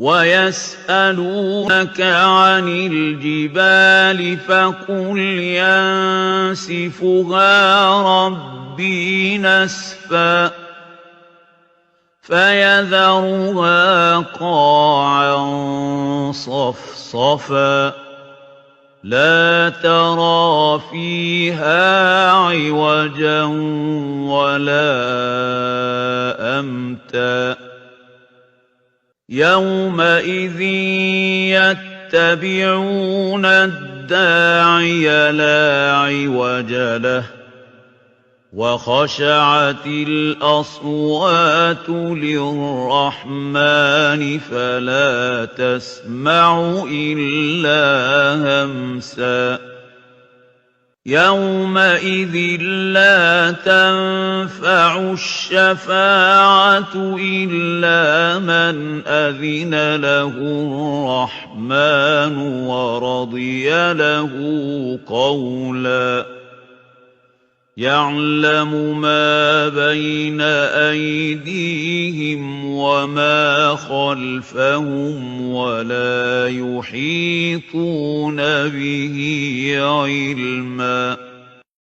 وَيَسْأَلُونَكَ عَنِ الْجِبَالِ فَقُلْ يَنسِفُهَا رَبِّي نَسْفًا فَيَذَرُهَا قَاعًا صَفْصَفًا لَّا تَرَىٰ فِيهَا عِوَجًا وَلَا أَمْتًا يَوْمَئِذٍ يَتَّبِعُونَ الدَّاعِيَ لَا عِوَجَ لَهُ وَخَشَعَتِ الْأَصْوَاتُ لِلرَّحْمَٰنِ فَلَا تَسْمَعُ إِلَّا هَمْسًا يَوْمَئِذٍ لَّا تَنفَعُ الشَّفَاعَةُ إِلَّا مَنْ أَذِنَ لَهُ الرَّحْمَٰنُ وَرَضِيَ لَهُ قَوْلًا يَعْلَمُ مَا بَيْنَ أَيْدِيهِمْ وَمَا خَلْفَهُمْ وَلَا يُحِيطُونَ بِهِ عِلْمًا